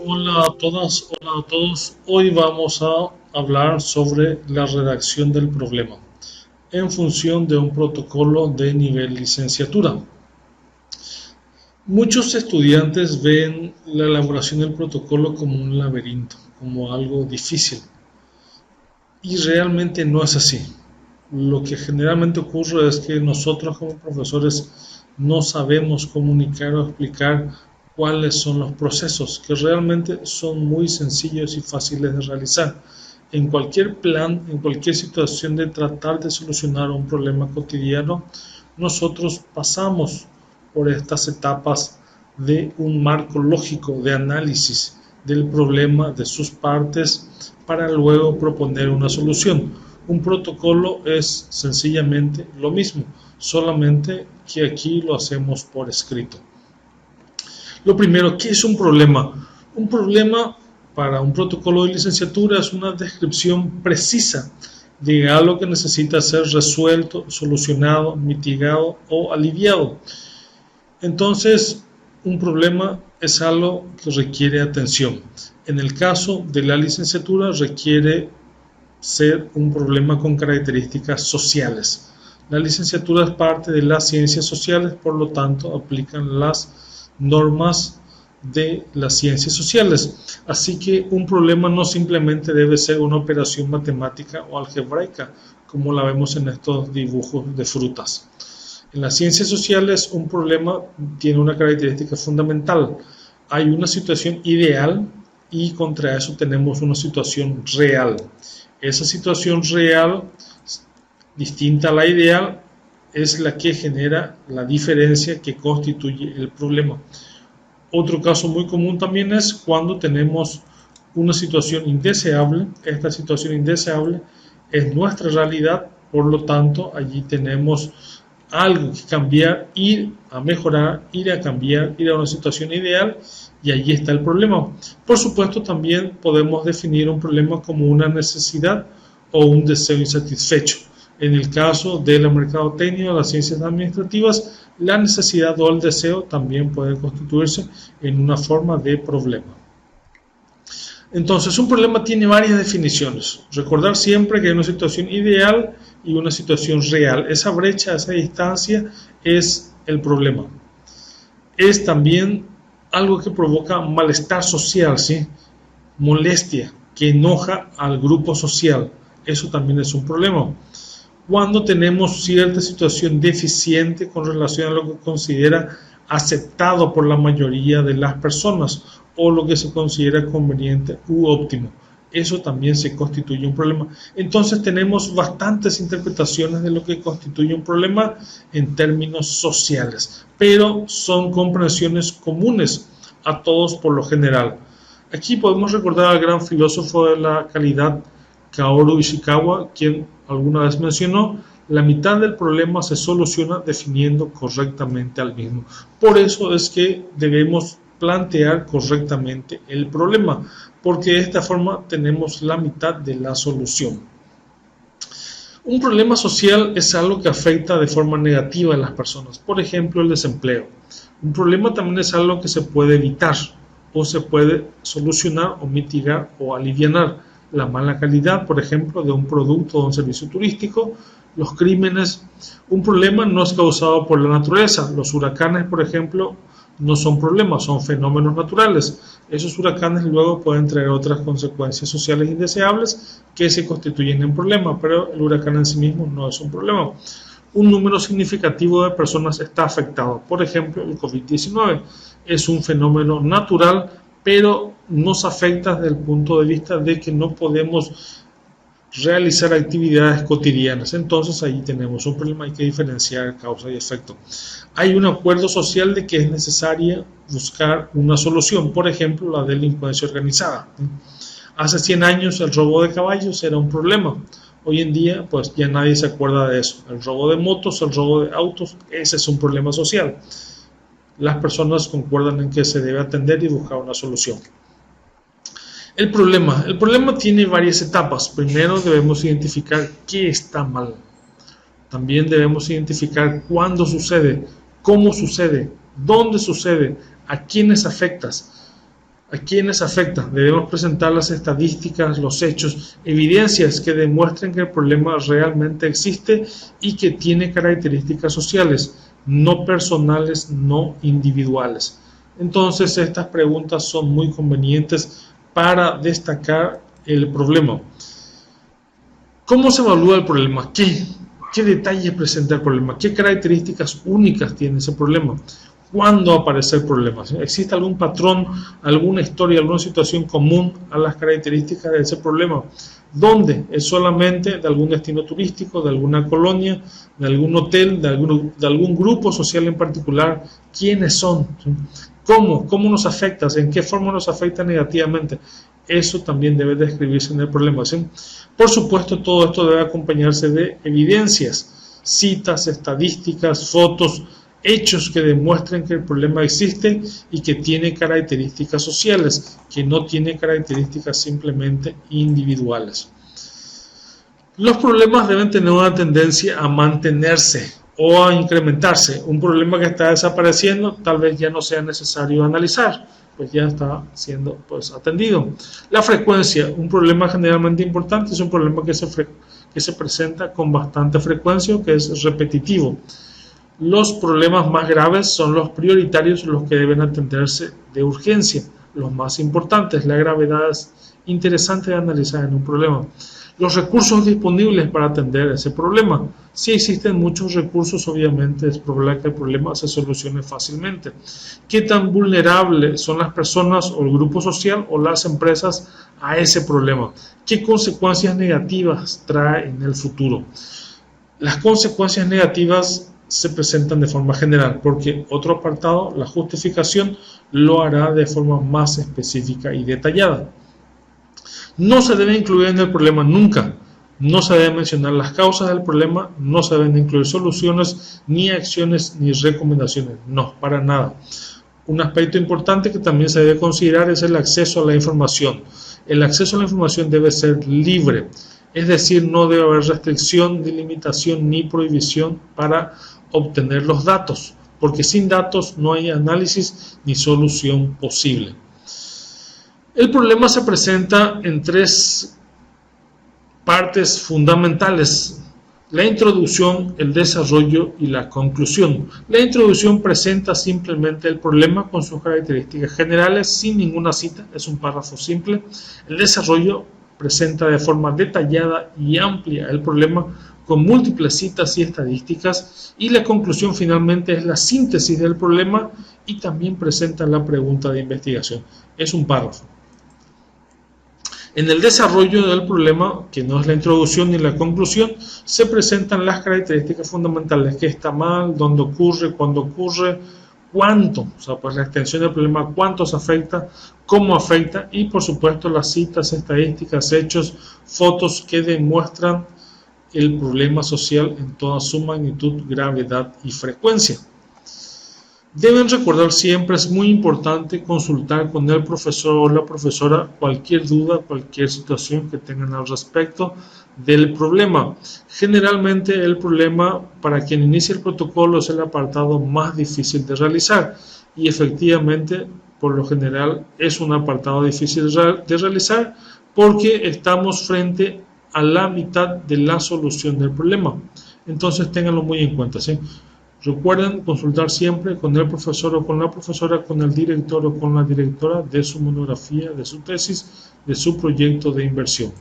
Hola a todas, hola a todos. Hoy vamos a hablar sobre la redacción del problema en función de un protocolo de nivel licenciatura. Muchos estudiantes ven la elaboración del protocolo como un laberinto, como algo difícil, y realmente no es así. Lo que generalmente ocurre es que nosotros como profesores no sabemos comunicar o explicar cuáles son los procesos, que realmente son muy sencillos y fáciles de realizar. En cualquier plan, en cualquier situación de tratar de solucionar un problema cotidiano, nosotros pasamos por estas etapas de un marco lógico de análisis del problema, de sus partes, para luego proponer una solución. Un protocolo es sencillamente lo mismo, solamente que aquí lo hacemos por escrito. Lo primero, ¿qué es un problema? Un problema para un protocolo de licenciatura es una descripción precisa de algo que necesita ser resuelto, solucionado, mitigado o aliviado. Entonces, un problema es algo que requiere atención. En el caso de la licenciatura requiere ser un problema con características sociales. La licenciatura es parte de las ciencias sociales, por lo tanto aplican las normas de las ciencias sociales. Así que un problema no simplemente debe ser una operación matemática o algebraica, como la vemos en estos dibujos de frutas. En las ciencias sociales, un problema tiene una característica fundamental. Hay una situación ideal y contra eso tenemos una situación real. Esa situación real, distinta a la ideal, es la que genera la diferencia que constituye el problema. Otro caso muy común también es cuando tenemos una situación indeseable. Esta situación indeseable es nuestra realidad, por lo tanto, allí tenemos algo que cambiar, ir a mejorar, ir a cambiar, ir a una situación ideal, y allí está el problema. Por supuesto, también podemos definir un problema como una necesidad o un deseo insatisfecho. En el caso de la mercadotecnia o las ciencias administrativas, la necesidad o el deseo también puede constituirse en una forma de problema. Entonces, un problema tiene varias definiciones. Recordar siempre que hay una situación ideal y una situación real. Esa brecha, esa distancia es el problema. Es también algo que provoca malestar social, ¿sí? Molestia, que enoja al grupo social. Eso también es un problema. Cuando tenemos cierta situación deficiente con relación a lo que considera aceptado por la mayoría de las personas o lo que se considera conveniente u óptimo. Eso también se constituye un problema. Entonces tenemos bastantes interpretaciones de lo que constituye un problema en términos sociales, pero son comprensiones comunes a todos por lo general. Aquí podemos recordar al gran filósofo de la calidad, Kaoru Ishikawa, quien alguna vez mencionó: la mitad del problema se soluciona definiendo correctamente al mismo. Por eso es que debemos plantear correctamente el problema, porque de esta forma tenemos la mitad de la solución. Un problema social es algo que afecta de forma negativa a las personas, por ejemplo el desempleo. Un problema también es algo que se puede evitar o se puede solucionar o mitigar o alivianar. La mala calidad, por ejemplo, de un producto o un servicio turístico, los crímenes. Un problema no es causado por la naturaleza. Los huracanes, por ejemplo, no son problemas, son fenómenos naturales. Esos huracanes luego pueden traer otras consecuencias sociales indeseables que se constituyen en problemas, pero el huracán en sí mismo no es un problema. Un número significativo de personas está afectado. Por ejemplo, el COVID-19 es un fenómeno natural, pero nos afecta desde el punto de vista de que no podemos realizar actividades cotidianas. Entonces ahí tenemos un problema, hay que diferenciar causa y efecto. Hay un acuerdo social de que es necesaria buscar una solución, por ejemplo la delincuencia organizada. Hace 100 años el robo de caballos era un problema. Hoy en día pues ya nadie se acuerda de eso. El robo de motos, el robo de autos, ese es un problema social. Las personas concuerdan en que se debe atender y buscar una solución. El problema tiene varias etapas. Primero debemos identificar qué está mal. También debemos identificar cuándo sucede, cómo sucede, dónde sucede, a quiénes afectas. ¿A quiénes afecta? Debemos presentar las estadísticas, los hechos, evidencias que demuestren que el problema realmente existe y que tiene características sociales, no personales, no individuales. Entonces, estas preguntas son muy convenientes para destacar el problema. ¿Cómo se evalúa el problema? ¿Qué detalles presenta el problema? ¿Qué características únicas tiene ese problema? ¿Cuándo aparece el problema? ¿Existe algún patrón, alguna historia, alguna situación común a las características de ese problema? ¿Dónde? ¿Es solamente de algún destino turístico, de alguna colonia, de algún hotel, de algún grupo social en particular? ¿Quiénes son? ¿Cómo? ¿Cómo nos afecta? ¿En qué forma nos afecta negativamente? Eso también debe describirse en el problema, ¿sí? Por supuesto, todo esto debe acompañarse de evidencias, citas, estadísticas, fotos, hechos que demuestren que el problema existe y que tiene características sociales, que no tiene características simplemente individuales. Los problemas deben tener una tendencia a mantenerse o a incrementarse. Un problema que está desapareciendo tal vez ya no sea necesario analizar, pues ya está siendo atendido. La frecuencia, un problema generalmente importante, es un problema que se presenta con bastante frecuencia o que es repetitivo. Los problemas más graves son los prioritarios, los que deben atenderse de urgencia, los más importantes. La gravedad es interesante de analizar en un problema. Los recursos disponibles para atender ese problema. Si existen muchos recursos, obviamente es probable que el problema se solucione fácilmente. ¿Qué tan vulnerables son las personas o el grupo social o las empresas a ese problema? ¿Qué consecuencias negativas trae en el futuro? Las consecuencias negativas se presentan de forma general, porque otro apartado, la justificación, lo hará de forma más específica y detallada. No se debe incluir en el problema nunca. No se deben mencionar las causas del problema, no se deben incluir soluciones, ni acciones, ni recomendaciones. No, para nada. Un aspecto importante que también se debe considerar es el acceso a la información. El acceso a la información debe ser libre, es decir, no debe haber restricción, ni limitación, ni prohibición para obtener los datos, porque sin datos no hay análisis ni solución posible. El problema se presenta en tres partes fundamentales: la introducción, el desarrollo y la conclusión. La introducción presenta simplemente el problema con sus características generales, sin ninguna cita, es un párrafo simple. El desarrollo presenta de forma detallada y amplia el problema con múltiples citas y estadísticas, y la conclusión finalmente es la síntesis del problema y también presenta la pregunta de investigación. Es un párrafo. En el desarrollo del problema, que no es la introducción ni la conclusión, se presentan las características fundamentales: qué está mal, dónde ocurre, cuándo ocurre, cuánto, la extensión del problema, cuánto se afecta, cómo afecta, y por supuesto las citas, estadísticas, hechos, fotos que demuestran el problema social en toda su magnitud, gravedad y frecuencia. Deben recordar siempre, es muy importante consultar con el profesor o la profesora cualquier duda, cualquier situación que tengan al respecto del problema. Generalmente el problema para quien inicia el protocolo es el apartado más difícil de realizar, y efectivamente por lo general es un apartado difícil de realizar porque estamos frente a la mitad de la solución del problema. Entonces ténganlo muy en cuenta, ¿sí? Recuerden consultar siempre con el profesor o con la profesora, con el director o con la directora de su monografía, de su tesis, de su proyecto de inversión.